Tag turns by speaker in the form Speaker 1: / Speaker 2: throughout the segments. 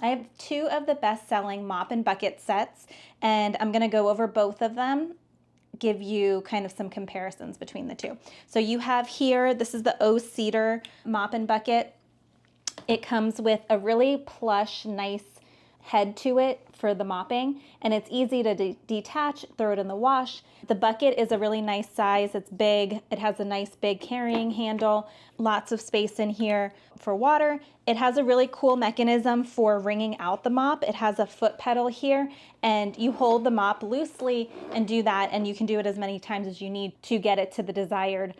Speaker 1: I have two of the best-selling mop and bucket sets, and I'm gonna go over both of them, give you kind of some comparisons between the two. So you have here, this is the O-Cedar mop and bucket. It comes with a really plush, nice head to it for the mopping, and it's easy to detach, throw it in the wash. The bucket is a really nice size. It's big. It has a nice big carrying handle, lots of space in here for water. It has a really cool mechanism for wringing out the mop. It has a foot pedal here, and you hold the mop loosely and do that, and you can do it as many times as you need to get it to the desired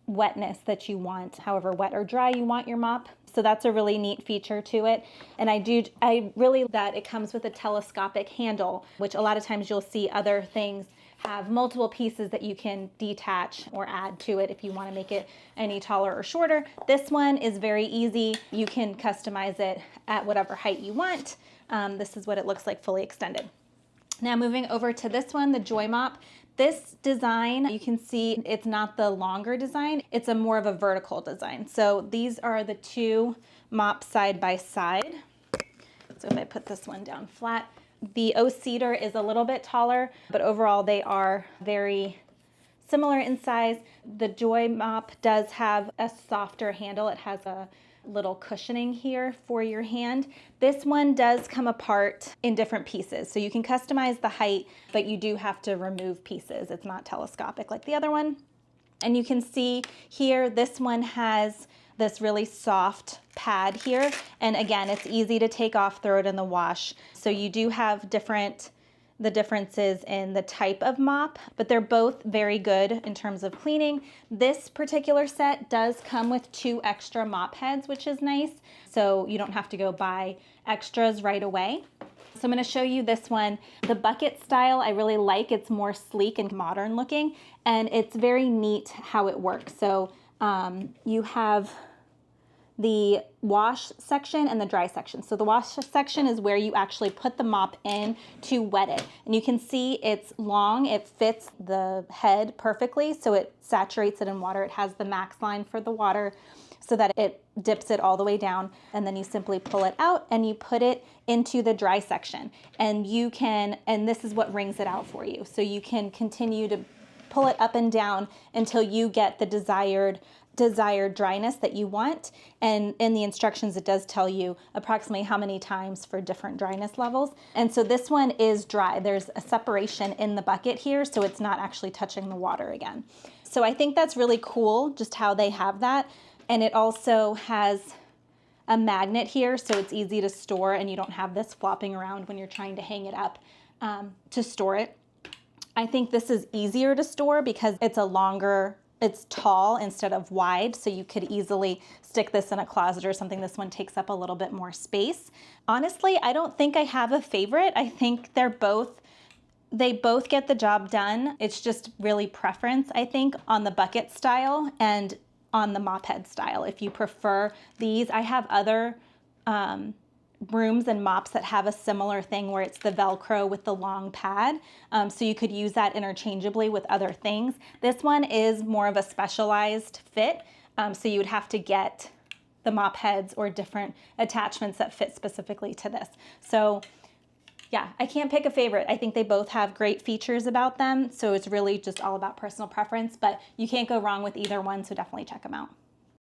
Speaker 1: wetness that you want, however wet or dry you want your mop. So that's a really neat feature to it. And I really that it comes with a telescopic handle, which a lot of times you'll see other things have multiple pieces that you can detach or add to it if you want to make it any taller or shorter. This one is very easy. You can customize it at whatever height you want. This is what it looks like fully extended. Now moving over to this one, the JOYMOOP. This design, you can see it's not the longer design, it's a more of a vertical design. So these are the two mops side by side. So if I put this one down flat, the Oseedar is a little bit taller, but overall they are very similar in size. The JOYMOOP does have a softer handle. It has a little cushioning here for your hand. This one does come apart in different pieces, so you can customize the height, but you do have to remove pieces. It's not telescopic like the other one. And you can see here, this one has this really soft pad here, and again, it's easy to take off, throw it in the wash. So you do have the differences in the type of mop, but they're both very good in terms of cleaning. This particular set does come with 2 extra mop heads, which is nice. So you don't have to go buy extras right away. So I'm going to show you this one. The bucket style I really like. It's more sleek and modern looking, and it's very neat how it works. So you have the wash section and the dry section. So the wash section is where you actually put the mop in to wet it. And you can see it's long, it fits the head perfectly, so it saturates it in water. It has the max line for the water so that it dips it all the way down, and then you simply pull it out and you put it into the dry section. And you can, and this is what wrings it out for you. So you can continue to pull it up and down until you get the desired dryness that you want. And in the instructions, it does tell you approximately how many times for different dryness levels. And so this one is dry. There's a separation in the bucket here, so it's not actually touching the water again. So I think that's really cool, just how they have that. And it also has a magnet here, so it's easy to store, and you don't have this flopping around when you're trying to hang it up to store it. I think this is easier to store because it's tall instead of wide, so you could easily stick this in a closet or something. This one takes up a little bit more space. Honestly, I don't think I have a favorite. I think they both get the job done. It's just really preference, I think, on the bucket style and on the mop head style. If you prefer these, I have other brooms and mops that have a similar thing where it's the Velcro with the long pad. So you could use that interchangeably with other things. This one is more of a specialized fit. So you would have to get the mop heads or different attachments that fit specifically to this. So yeah, I can't pick a favorite. I think they both have great features about them. So it's really just all about personal preference, but you can't go wrong with either one. So definitely check them out.